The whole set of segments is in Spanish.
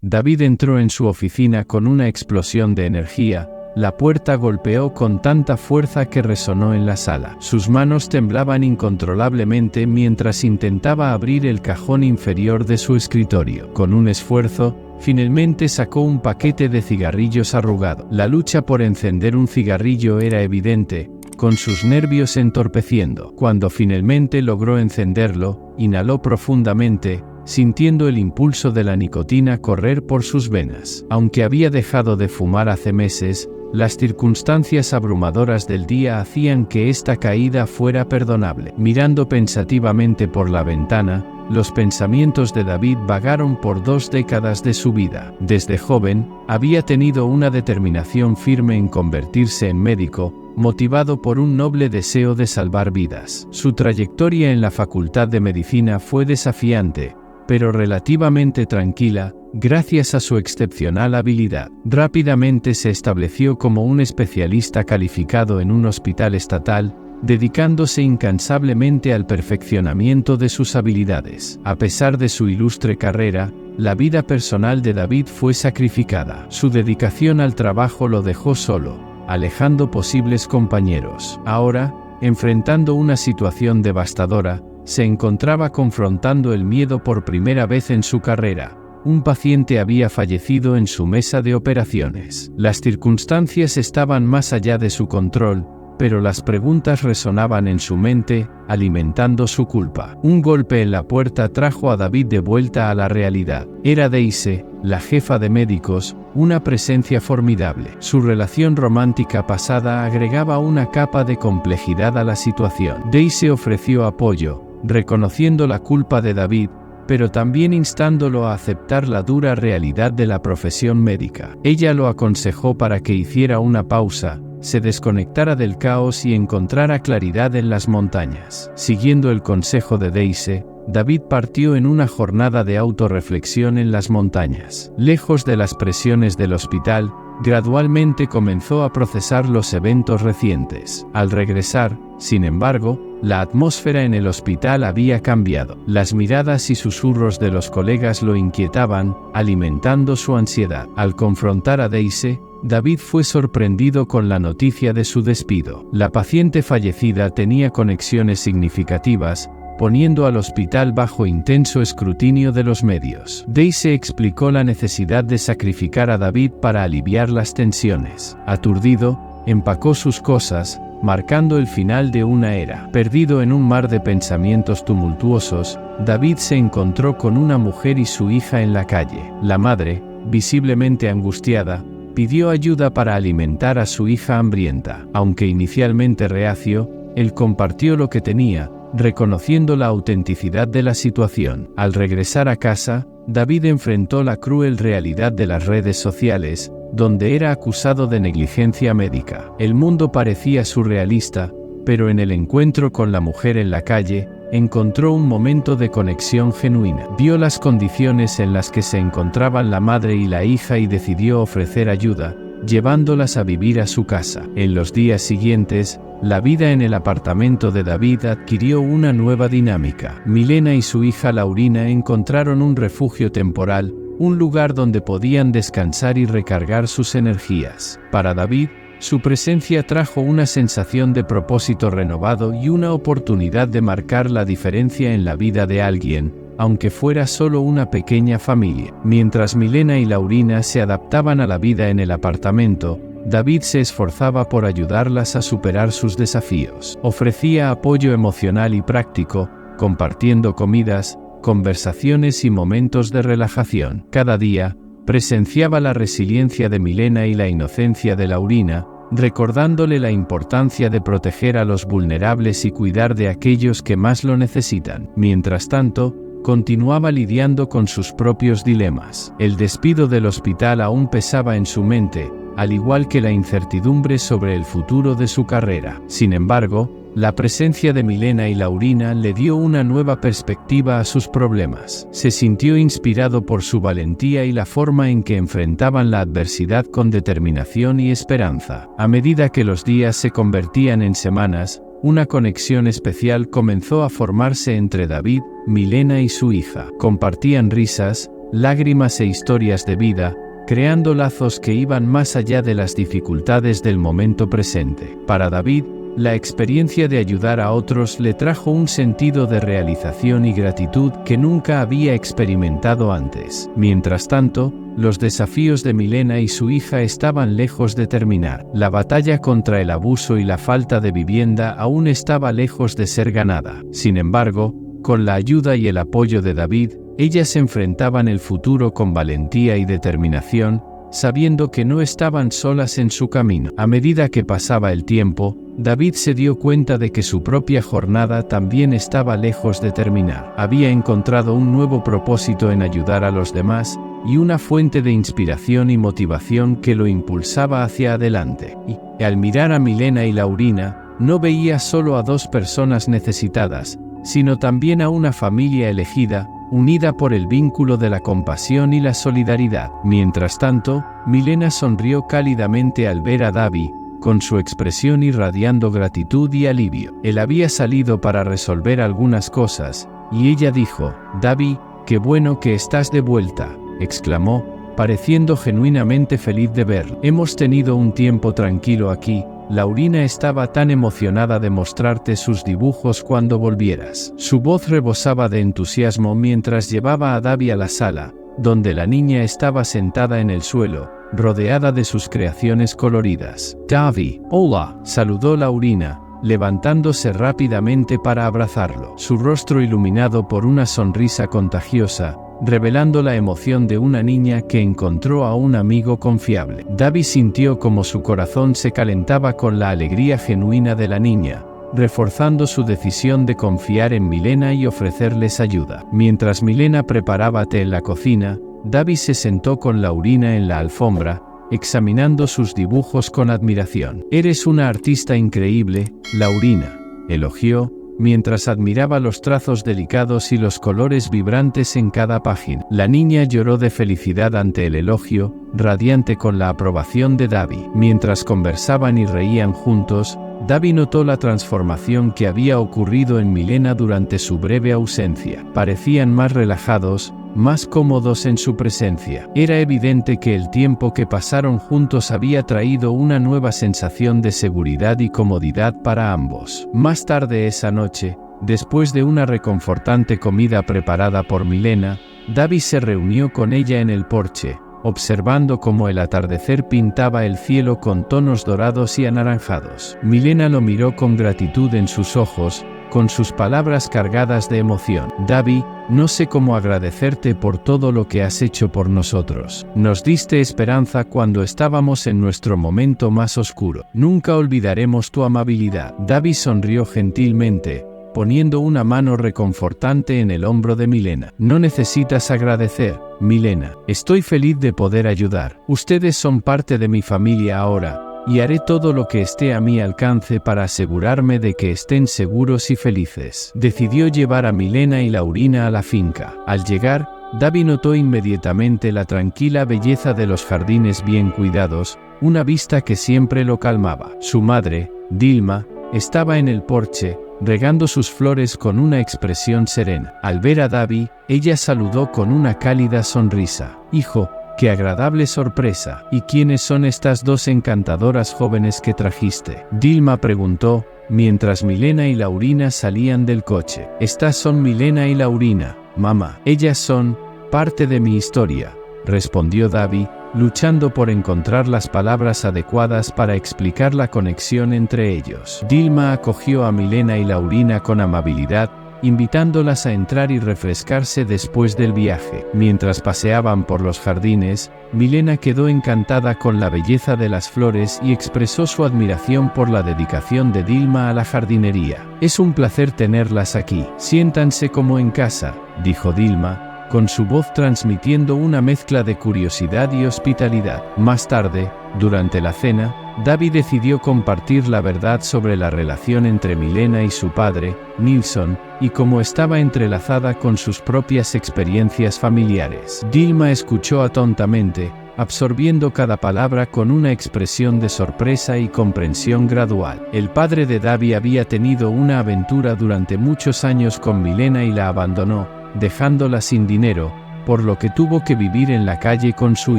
David entró en su oficina con una explosión de energía. La puerta golpeó con tanta fuerza que resonó en la sala. Sus manos temblaban incontrolablemente mientras intentaba abrir el cajón inferior de su escritorio. Con un esfuerzo, finalmente sacó un paquete de cigarrillos arrugado. La lucha por encender un cigarrillo era evidente, con sus nervios entorpeciendo. Cuando finalmente logró encenderlo, inhaló profundamente, sintiendo el impulso de la nicotina correr por sus venas. Aunque había dejado de fumar hace meses, las circunstancias abrumadoras del día hacían que esta caída fuera perdonable. Mirando pensativamente por la ventana, los pensamientos de David vagaron por 2 décadas de su vida. Desde joven, había tenido una determinación firme en convertirse en médico, motivado por un noble deseo de salvar vidas. Su trayectoria en la Facultad de Medicina fue desafiante, pero relativamente tranquila, gracias a su excepcional habilidad. Rápidamente se estableció como un especialista calificado en un hospital estatal, dedicándose incansablemente al perfeccionamiento de sus habilidades. A pesar de su ilustre carrera, la vida personal de David fue sacrificada. Su dedicación al trabajo lo dejó solo, alejando posibles compañeros. Ahora, enfrentando una situación devastadora, se encontraba confrontando el miedo por primera vez en su carrera. Un paciente había fallecido en su mesa de operaciones. Las circunstancias estaban más allá de su control, pero las preguntas resonaban en su mente, alimentando su culpa. Un golpe en la puerta trajo a David de vuelta a la realidad. Era Daisy, la jefa de médicos, una presencia formidable. Su relación romántica pasada agregaba una capa de complejidad a la situación. Daisy ofreció apoyo, reconociendo la culpa de David, pero también instándolo a aceptar la dura realidad de la profesión médica. Ella lo aconsejó para que hiciera una pausa, se desconectara del caos y encontrara claridad en las montañas. Siguiendo el consejo de Daisy, David partió en una jornada de autorreflexión en las montañas. Lejos de las presiones del hospital, gradualmente comenzó a procesar los eventos recientes. Al regresar, sin embargo, la atmósfera en el hospital había cambiado. Las miradas y susurros de los colegas lo inquietaban, alimentando su ansiedad. Al confrontar a Daisy, David fue sorprendido con la noticia de su despido. La paciente fallecida tenía conexiones significativas, poniendo al hospital bajo intenso escrutinio de los medios. Daisy explicó la necesidad de sacrificar a David para aliviar las tensiones. Aturdido, empacó sus cosas, marcando el final de una era. Perdido en un mar de pensamientos tumultuosos, David se encontró con una mujer y su hija en la calle. La madre, visiblemente angustiada, pidió ayuda para alimentar a su hija hambrienta. Aunque inicialmente reacio, él compartió lo que tenía, reconociendo la autenticidad de la situación. Al regresar a casa, David enfrentó la cruel realidad de las redes sociales, donde era acusado de negligencia médica. El mundo parecía surrealista, pero en el encuentro con la mujer en la calle, encontró un momento de conexión genuina. Vio las condiciones en las que se encontraban la madre y la hija y decidió ofrecer ayuda, llevándolas a vivir a su casa. En los días siguientes, la vida en el apartamento de David adquirió una nueva dinámica. Milena y su hija Laurina encontraron un refugio temporal, un lugar donde podían descansar y recargar sus energías. Para David, su presencia trajo una sensación de propósito renovado y una oportunidad de marcar la diferencia en la vida de alguien, aunque fuera solo una pequeña familia. Mientras Milena y Laurina se adaptaban a la vida en el apartamento, David se esforzaba por ayudarlas a superar sus desafíos. Ofrecía apoyo emocional y práctico, compartiendo comidas, conversaciones y momentos de relajación. Cada día, presenciaba la resiliencia de Milena y la inocencia de Laurina, recordándole la importancia de proteger a los vulnerables y cuidar de aquellos que más lo necesitan. Mientras tanto, continuaba lidiando con sus propios dilemas. El despido del hospital aún pesaba en su mente, al igual que la incertidumbre sobre el futuro de su carrera. Sin embargo, la presencia de Milena y Laurina le dio una nueva perspectiva a sus problemas. Se sintió inspirado por su valentía y la forma en que enfrentaban la adversidad con determinación y esperanza. A medida que los días se convertían en semanas, una conexión especial comenzó a formarse entre David, Milena y su hija. Compartían risas, lágrimas e historias de vida, creando lazos que iban más allá de las dificultades del momento presente. Para David, la experiencia de ayudar a otros le trajo un sentido de realización y gratitud que nunca había experimentado antes. Mientras tanto, los desafíos de Milena y su hija estaban lejos de terminar. La batalla contra el abuso y la falta de vivienda aún estaba lejos de ser ganada. Sin embargo, con la ayuda y el apoyo de David, ellas enfrentaban el futuro con valentía y determinación, sabiendo que no estaban solas en su camino. A medida que pasaba el tiempo, David se dio cuenta de que su propia jornada también estaba lejos de terminar. Había encontrado un nuevo propósito en ayudar a los demás, y una fuente de inspiración y motivación que lo impulsaba hacia adelante. Y al mirar a Milena y Laurina, no veía solo a dos personas necesitadas, sino también a una familia elegida, unida por el vínculo de la compasión y la solidaridad. Mientras tanto, Milena sonrió cálidamente al ver a David, con su expresión irradiando gratitud y alivio. Él había salido para resolver algunas cosas, y ella dijo: «David, qué bueno que estás de vuelta», exclamó, pareciendo genuinamente feliz de verlo. «Hemos tenido un tiempo tranquilo aquí. Laurina estaba tan emocionada de mostrarte sus dibujos cuando volvieras». Su voz rebosaba de entusiasmo mientras llevaba a David a la sala, donde la niña estaba sentada en el suelo, rodeada de sus creaciones coloridas. «David, hola», saludó Laurina, levantándose rápidamente para abrazarlo. Su rostro iluminado por una sonrisa contagiosa, revelando la emoción de una niña que encontró a un amigo confiable. David sintió como su corazón se calentaba con la alegría genuina de la niña, reforzando su decisión de confiar en Milena y ofrecerles ayuda. Mientras Milena preparaba té en la cocina, David se sentó con Laurina en la alfombra, examinando sus dibujos con admiración. «Eres una artista increíble, Laurina», elogió, mientras admiraba los trazos delicados y los colores vibrantes en cada página. La niña lloró de felicidad ante el elogio, radiante con la aprobación de David. Mientras conversaban y reían juntos, David notó la transformación que había ocurrido en Milena durante su breve ausencia. Parecían más relajados, más cómodos en su presencia. Era evidente que el tiempo que pasaron juntos había traído una nueva sensación de seguridad y comodidad para ambos. Más tarde esa noche, después de una reconfortante comida preparada por Milena, David se reunió con ella en el porche, observando cómo el atardecer pintaba el cielo con tonos dorados y anaranjados. Milena lo miró con gratitud en sus ojos, con sus palabras cargadas de emoción. «David, no sé cómo agradecerte por todo lo que has hecho por nosotros. Nos diste esperanza cuando estábamos en nuestro momento más oscuro. Nunca olvidaremos tu amabilidad». David sonrió gentilmente, poniendo una mano reconfortante en el hombro de Milena. «No necesitas agradecer, Milena. Estoy feliz de poder ayudar. Ustedes son parte de mi familia ahora, y haré todo lo que esté a mi alcance para asegurarme de que estén seguros y felices». Decidió llevar a Milena y Laurina a la finca. Al llegar, David notó inmediatamente la tranquila belleza de los jardines bien cuidados, una vista que siempre lo calmaba. Su madre, Dilma, estaba en el porche, regando sus flores con una expresión serena. Al ver a David, ella saludó con una cálida sonrisa. «Hijo, qué agradable sorpresa. ¿Y quiénes son estas dos encantadoras jóvenes que trajiste?», Dilma preguntó, mientras Milena y Laurina salían del coche. «Estas son Milena y Laurina, mamá. Ellas son parte de mi historia», respondió David, luchando por encontrar las palabras adecuadas para explicar la conexión entre ellos. Dilma acogió a Milena y Laurina con amabilidad, invitándolas a entrar y refrescarse después del viaje. Mientras paseaban por los jardines, Milena quedó encantada con la belleza de las flores y expresó su admiración por la dedicación de Dilma a la jardinería. «Es un placer tenerlas aquí. Siéntanse como en casa», dijo Dilma, con su voz transmitiendo una mezcla de curiosidad y hospitalidad. Más tarde, durante la cena, David decidió compartir la verdad sobre la relación entre Milena y su padre, Nilsson, y cómo estaba entrelazada con sus propias experiencias familiares. Dilma escuchó atentamente, absorbiendo cada palabra con una expresión de sorpresa y comprensión gradual. El padre de David había tenido una aventura durante muchos años con Milena y la abandonó, dejándola sin dinero, por lo que tuvo que vivir en la calle con su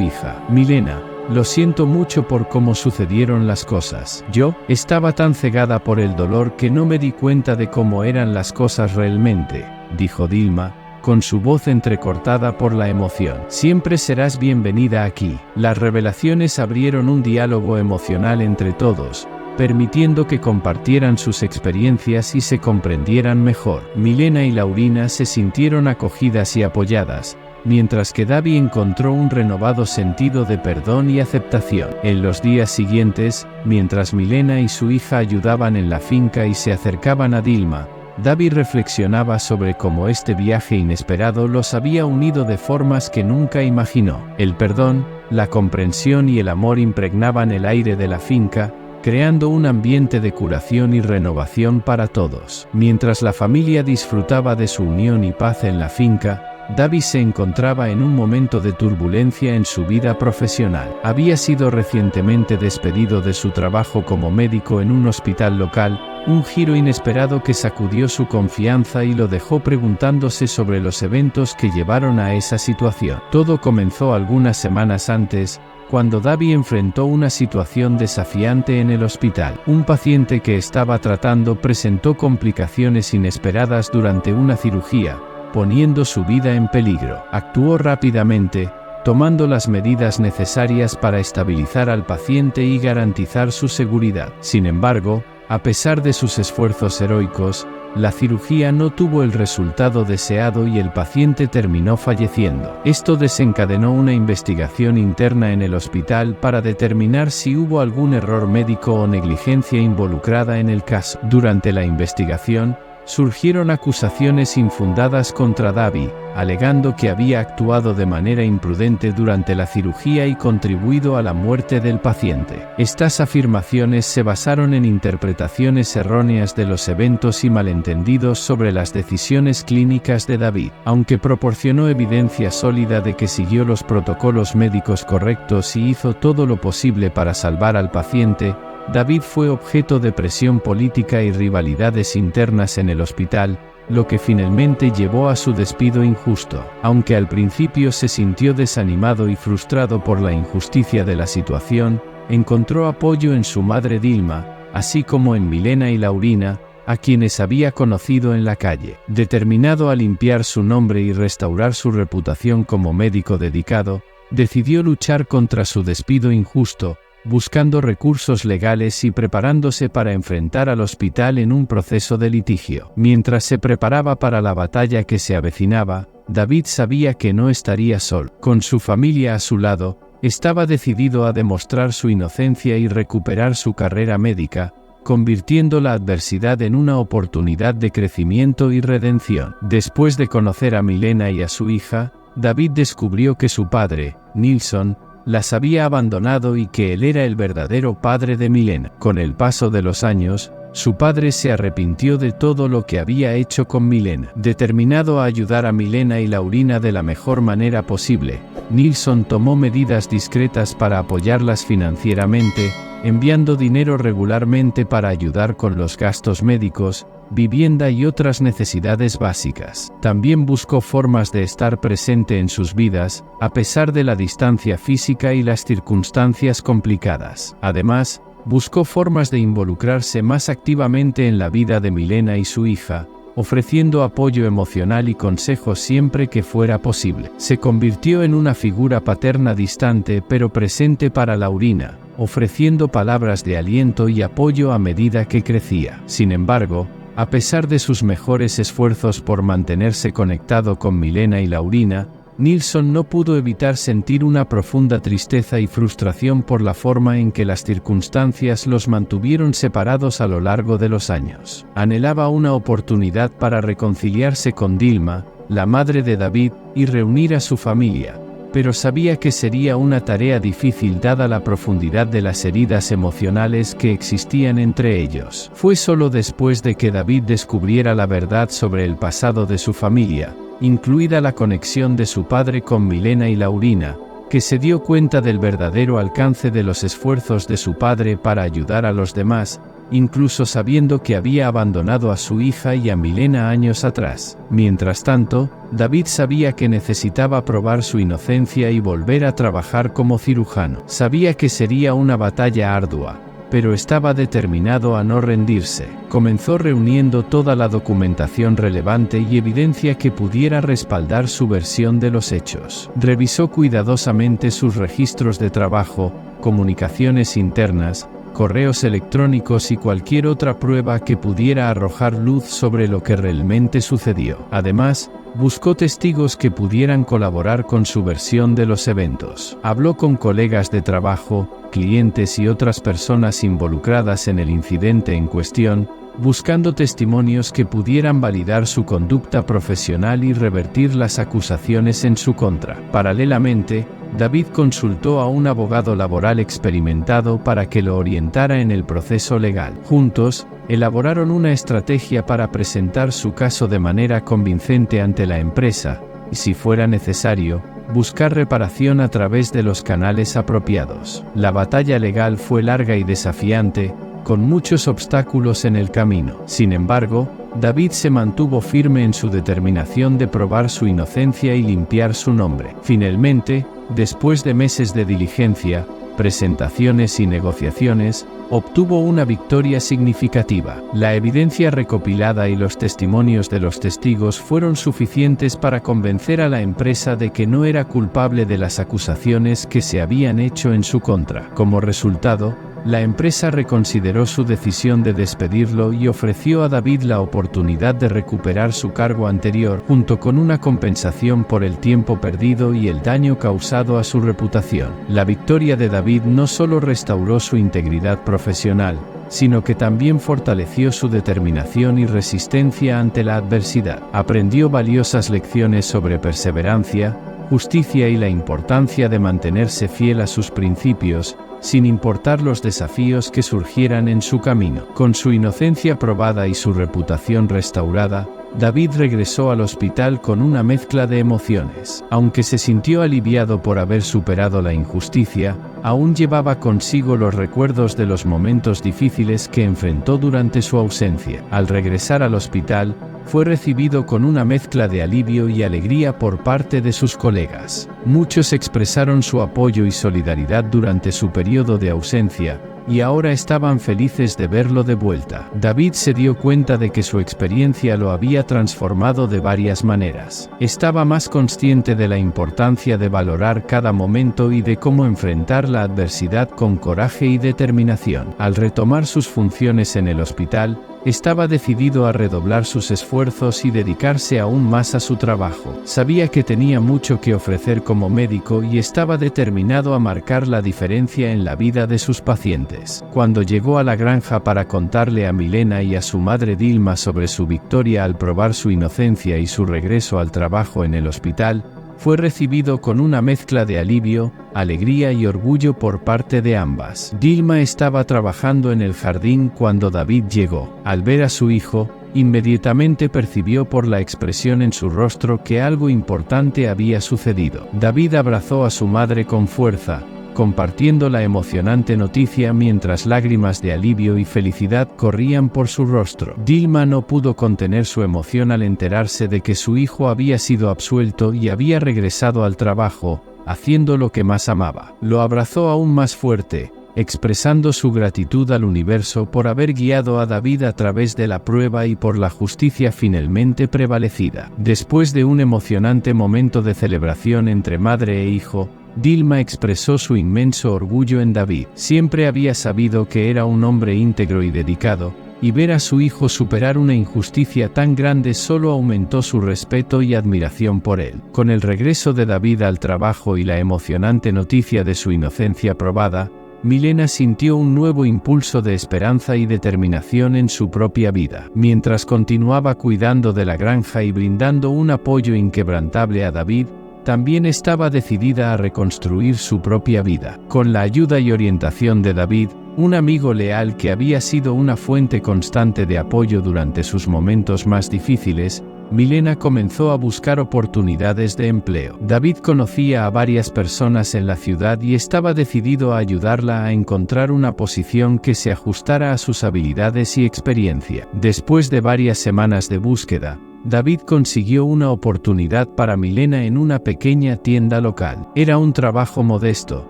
hija. Milena: lo siento mucho por cómo sucedieron las cosas. Yo estaba tan cegada por el dolor que no me di cuenta de cómo eran las cosas realmente, dijo Dilma, con su voz entrecortada por la emoción. Siempre serás bienvenida aquí. Las revelaciones abrieron un diálogo emocional entre todos, permitiendo que compartieran sus experiencias y se comprendieran mejor. Milena y Laurina se sintieron acogidas y apoyadas, mientras que Davi encontró un renovado sentido de perdón y aceptación. En los días siguientes, mientras Milena y su hija ayudaban en la finca y se acercaban a Dilma, Davi reflexionaba sobre cómo este viaje inesperado los había unido de formas que nunca imaginó. El perdón, la comprensión y el amor impregnaban el aire de la finca, creando un ambiente de curación y renovación para todos. Mientras la familia disfrutaba de su unión y paz en la finca, Davi se encontraba en un momento de turbulencia en su vida profesional. Había sido recientemente despedido de su trabajo como médico en un hospital local, un giro inesperado que sacudió su confianza y lo dejó preguntándose sobre los eventos que llevaron a esa situación. Todo comenzó algunas semanas antes, cuando Davi enfrentó una situación desafiante en el hospital. Un paciente que estaba tratando presentó complicaciones inesperadas durante una cirugía, poniendo su vida en peligro. Actuó rápidamente, tomando las medidas necesarias para estabilizar al paciente y garantizar su seguridad. Sin embargo, a pesar de sus esfuerzos heroicos, la cirugía no tuvo el resultado deseado y el paciente terminó falleciendo. Esto desencadenó una investigación interna en el hospital para determinar si hubo algún error médico o negligencia involucrada en el caso. Durante la investigación, surgieron acusaciones infundadas contra Davi, alegando que había actuado de manera imprudente durante la cirugía y contribuido a la muerte del paciente. Estas afirmaciones se basaron en interpretaciones erróneas de los eventos y malentendidos sobre las decisiones clínicas de Davi. Aunque proporcionó evidencia sólida de que siguió los protocolos médicos correctos y hizo todo lo posible para salvar al paciente, David fue objeto de presión política y rivalidades internas en el hospital, lo que finalmente llevó a su despido injusto. Aunque al principio se sintió desanimado y frustrado por la injusticia de la situación, encontró apoyo en su madre Dilma, así como en Milena y Laurina, a quienes había conocido en la calle. Determinado a limpiar su nombre y restaurar su reputación como médico dedicado, decidió luchar contra su despido injusto, buscando recursos legales y preparándose para enfrentar al hospital en un proceso de litigio. Mientras se preparaba para la batalla que se avecinaba, David sabía que no estaría solo. Con su familia a su lado, estaba decidido a demostrar su inocencia y recuperar su carrera médica, convirtiendo la adversidad en una oportunidad de crecimiento y redención. Después de conocer a Milena y a su hija, David descubrió que su padre, Nilsson, las había abandonado y que él era el verdadero padre de Milena. Con el paso de los años, su padre se arrepintió de todo lo que había hecho con Milena. Determinado a ayudar a Milena y Laurina de la mejor manera posible, Nilsson tomó medidas discretas para apoyarlas financieramente, enviando dinero regularmente para ayudar con los gastos médicos, vivienda y otras necesidades básicas. También buscó formas de estar presente en sus vidas, a pesar de la distancia física y las circunstancias complicadas. Además, buscó formas de involucrarse más activamente en la vida de Milena y su hija, ofreciendo apoyo emocional y consejos siempre que fuera posible. Se convirtió en una figura paterna distante pero presente para Laurina, ofreciendo palabras de aliento y apoyo a medida que crecía. Sin embargo, a pesar de sus mejores esfuerzos por mantenerse conectado con Milena y Laurina, Nilsson no pudo evitar sentir una profunda tristeza y frustración por la forma en que las circunstancias los mantuvieron separados a lo largo de los años. Anhelaba una oportunidad para reconciliarse con Dilma, la madre de David, y reunir a su familia, pero sabía que sería una tarea difícil dada la profundidad de las heridas emocionales que existían entre ellos. Fue solo después de que David descubriera la verdad sobre el pasado de su familia, incluida la conexión de su padre con Milena y Laurina, que se dio cuenta del verdadero alcance de los esfuerzos de su padre para ayudar a los demás, incluso sabiendo que había abandonado a su hija y a Milena años atrás. Mientras tanto, David sabía que necesitaba probar su inocencia y volver a trabajar como cirujano. Sabía que sería una batalla ardua, pero estaba determinado a no rendirse. Comenzó reuniendo toda la documentación relevante y evidencia que pudiera respaldar su versión de los hechos. Revisó cuidadosamente sus registros de trabajo, comunicaciones internas, correos electrónicos y cualquier otra prueba que pudiera arrojar luz sobre lo que realmente sucedió. Además, buscó testigos que pudieran colaborar con su versión de los eventos. Habló con colegas de trabajo, clientes y otras personas involucradas en el incidente en cuestión, buscando testimonios que pudieran validar su conducta profesional y revertir las acusaciones en su contra. Paralelamente, David consultó a un abogado laboral experimentado para que lo orientara en el proceso legal. Juntos, elaboraron una estrategia para presentar su caso de manera convincente ante la empresa, y si fuera necesario, buscar reparación a través de los canales apropiados. La batalla legal fue larga y desafiante, con muchos obstáculos en el camino. Sin embargo, David se mantuvo firme en su determinación de probar su inocencia y limpiar su nombre. Finalmente, después de meses de diligencia, presentaciones y negociaciones, obtuvo una victoria significativa. La evidencia recopilada y los testimonios de los testigos fueron suficientes para convencer a la empresa de que no era culpable de las acusaciones que se habían hecho en su contra. Como resultado, la empresa reconsideró su decisión de despedirlo y ofreció a David la oportunidad de recuperar su cargo anterior, junto con una compensación por el tiempo perdido y el daño causado a su reputación. La victoria de David no solo restauró su integridad profesional, sino que también fortaleció su determinación y resistencia ante la adversidad. Aprendió valiosas lecciones sobre perseverancia, justicia y la importancia de mantenerse fiel a sus principios, sin importar los desafíos que surgieran en su camino. Con su inocencia probada y su reputación restaurada, David regresó al hospital con una mezcla de emociones. Aunque se sintió aliviado por haber superado la injusticia, aún llevaba consigo los recuerdos de los momentos difíciles que enfrentó durante su ausencia. Al regresar al hospital, fue recibido con una mezcla de alivio y alegría por parte de sus colegas. Muchos expresaron su apoyo y solidaridad durante su periodo de ausencia, y ahora estaban felices de verlo de vuelta. David se dio cuenta de que su experiencia lo había transformado de varias maneras. Estaba más consciente de la importancia de valorar cada momento y de cómo enfrentar la adversidad con coraje y determinación. Al retomar sus funciones en el hospital, estaba decidido a redoblar sus esfuerzos y dedicarse aún más a su trabajo. Sabía que tenía mucho que ofrecer como médico y estaba determinado a marcar la diferencia en la vida de sus pacientes. Cuando llegó a la granja para contarle a Milena y a su madre Dilma sobre su victoria al probar su inocencia y su regreso al trabajo en el hospital, fue recibido con una mezcla de alivio, alegría y orgullo por parte de ambas. Dilma estaba trabajando en el jardín cuando David llegó. Al ver a su hijo, inmediatamente percibió por la expresión en su rostro que algo importante había sucedido. David abrazó a su madre con fuerza, compartiendo la emocionante noticia mientras lágrimas de alivio y felicidad corrían por su rostro. Dilma no pudo contener su emoción al enterarse de que su hijo había sido absuelto y había regresado al trabajo, haciendo lo que más amaba. Lo abrazó aún más fuerte, expresando su gratitud al universo por haber guiado a David a través de la prueba y por la justicia finalmente prevalecida. Después de un emocionante momento de celebración entre madre e hijo, Dilma expresó su inmenso orgullo en David. Siempre había sabido que era un hombre íntegro y dedicado, y ver a su hijo superar una injusticia tan grande solo aumentó su respeto y admiración por él. Con el regreso de David al trabajo y la emocionante noticia de su inocencia probada, Milena sintió un nuevo impulso de esperanza y determinación en su propia vida. Mientras continuaba cuidando de la granja y brindando un apoyo inquebrantable a David, también estaba decidida a reconstruir su propia vida. Con la ayuda y orientación de David, un amigo leal que había sido una fuente constante de apoyo durante sus momentos más difíciles, Milena comenzó a buscar oportunidades de empleo. David conocía a varias personas en la ciudad y estaba decidido a ayudarla a encontrar una posición que se ajustara a sus habilidades y experiencia. Después de varias semanas de búsqueda, David consiguió una oportunidad para Milena en una pequeña tienda local. Era un trabajo modesto,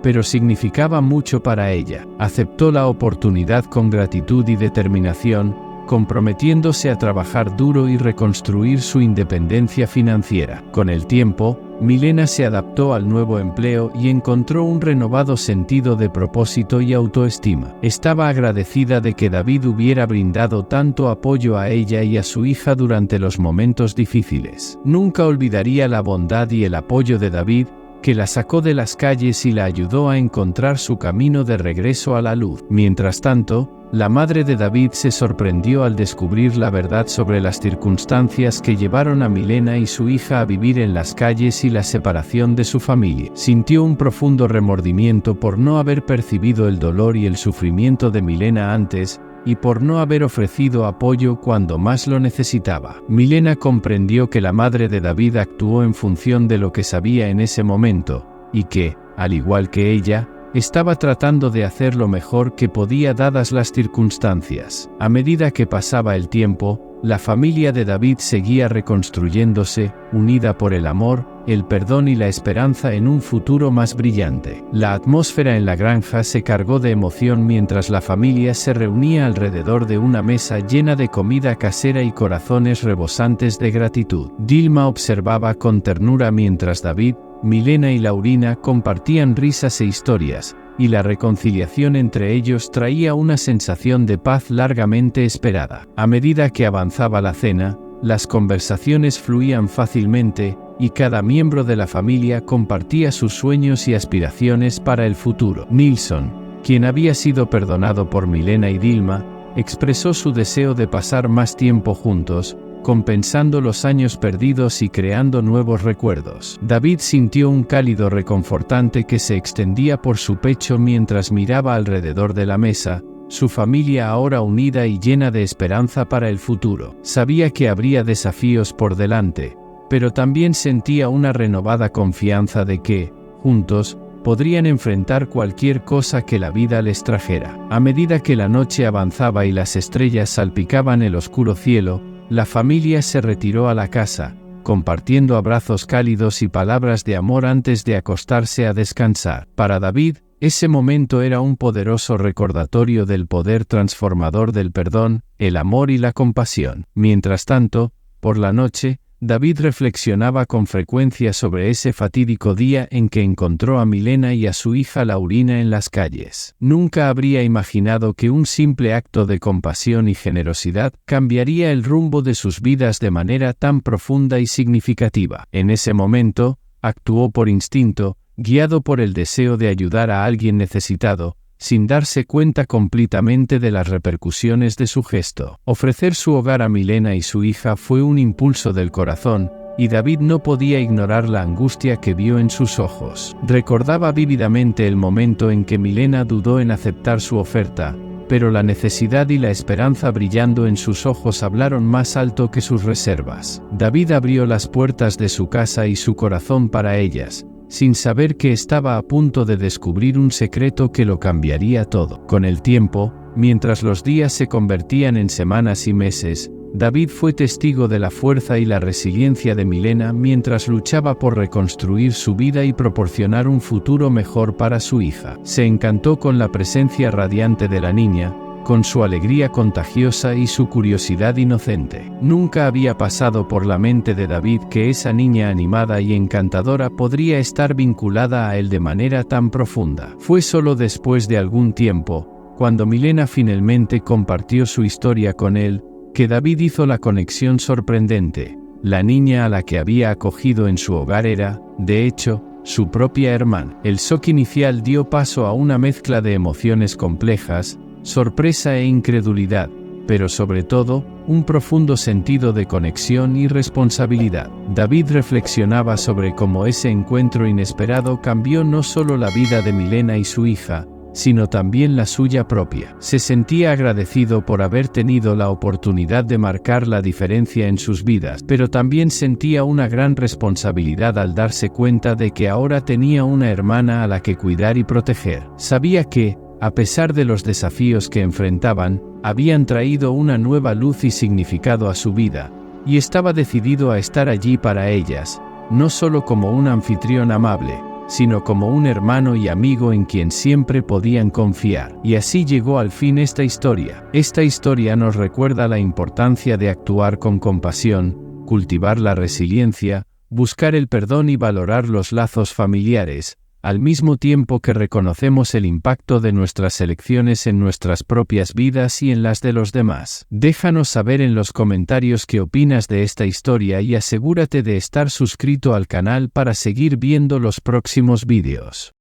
pero significaba mucho para ella. Aceptó la oportunidad con gratitud y determinación, comprometiéndose a trabajar duro y reconstruir su independencia financiera. Con el tiempo, Milena se adaptó al nuevo empleo y encontró un renovado sentido de propósito y autoestima. Estaba agradecida de que David hubiera brindado tanto apoyo a ella y a su hija durante los momentos difíciles. Nunca olvidaría la bondad y el apoyo de David, que la sacó de las calles y la ayudó a encontrar su camino de regreso a la luz. Mientras tanto, la madre de David se sorprendió al descubrir la verdad sobre las circunstancias que llevaron a Milena y su hija a vivir en las calles y la separación de su familia. Sintió un profundo remordimiento por no haber percibido el dolor y el sufrimiento de Milena antes, y por no haber ofrecido apoyo cuando más lo necesitaba. Milena comprendió que la madre de David actuó en función de lo que sabía en ese momento, y que, al igual que ella, estaba tratando de hacer lo mejor que podía dadas las circunstancias. A medida que pasaba el tiempo, la familia de David seguía reconstruyéndose, unida por el amor, el perdón y la esperanza en un futuro más brillante. La atmósfera en la granja se cargó de emoción mientras la familia se reunía alrededor de una mesa llena de comida casera y corazones rebosantes de gratitud. Dilma observaba con ternura mientras David, Milena y Laurina compartían risas e historias, y la reconciliación entre ellos traía una sensación de paz largamente esperada. A medida que avanzaba la cena, las conversaciones fluían fácilmente, y cada miembro de la familia compartía sus sueños y aspiraciones para el futuro. Nilsson, quien había sido perdonado por Milena y Dilma, expresó su deseo de pasar más tiempo juntos, compensando los años perdidos y creando nuevos recuerdos. David sintió un cálido reconfortante que se extendía por su pecho mientras miraba alrededor de la mesa, su familia ahora unida y llena de esperanza para el futuro. Sabía que habría desafíos por delante, pero también sentía una renovada confianza de que, juntos, podrían enfrentar cualquier cosa que la vida les trajera. A medida que la noche avanzaba y las estrellas salpicaban el oscuro cielo, la familia se retiró a la casa, compartiendo abrazos cálidos y palabras de amor antes de acostarse a descansar. Para David, ese momento era un poderoso recordatorio del poder transformador del perdón, el amor y la compasión. Mientras tanto, por la noche, David reflexionaba con frecuencia sobre ese fatídico día en que encontró a Milena y a su hija Laurina en las calles. Nunca habría imaginado que un simple acto de compasión y generosidad cambiaría el rumbo de sus vidas de manera tan profunda y significativa. En ese momento, actuó por instinto, guiado por el deseo de ayudar a alguien necesitado, sin darse cuenta completamente de las repercusiones de su gesto. Ofrecer su hogar a Milena y su hija fue un impulso del corazón, y David no podía ignorar la angustia que vio en sus ojos. Recordaba vívidamente el momento en que Milena dudó en aceptar su oferta, pero la necesidad y la esperanza brillando en sus ojos hablaron más alto que sus reservas. David abrió las puertas de su casa y su corazón para ellas, sin saber que estaba a punto de descubrir un secreto que lo cambiaría todo. Con el tiempo, mientras los días se convertían en semanas y meses, David fue testigo de la fuerza y la resiliencia de Milena mientras luchaba por reconstruir su vida y proporcionar un futuro mejor para su hija. Se encantó con la presencia radiante de la niña, con su alegría contagiosa y su curiosidad inocente. Nunca había pasado por la mente de David que esa niña animada y encantadora podría estar vinculada a él de manera tan profunda. Fue solo después de algún tiempo, cuando Milena finalmente compartió su historia con él, que David hizo la conexión sorprendente. La niña a la que había acogido en su hogar era, de hecho, su propia hermana. El shock inicial dio paso a una mezcla de emociones complejas, sorpresa e incredulidad, pero sobre todo, un profundo sentido de conexión y responsabilidad. David reflexionaba sobre cómo ese encuentro inesperado cambió no solo la vida de Milena y su hija, sino también la suya propia. Se sentía agradecido por haber tenido la oportunidad de marcar la diferencia en sus vidas, pero también sentía una gran responsabilidad al darse cuenta de que ahora tenía una hermana a la que cuidar y proteger. Sabía que, a pesar de los desafíos que enfrentaban, habían traído una nueva luz y significado a su vida, y estaba decidido a estar allí para ellas, no solo como un anfitrión amable, sino como un hermano y amigo en quien siempre podían confiar. Y así llegó al fin esta historia. Esta historia nos recuerda la importancia de actuar con compasión, cultivar la resiliencia, buscar el perdón y valorar los lazos familiares, al mismo tiempo que reconocemos el impacto de nuestras elecciones en nuestras propias vidas y en las de los demás. Déjanos saber en los comentarios qué opinas de esta historia y asegúrate de estar suscrito al canal para seguir viendo los próximos vídeos.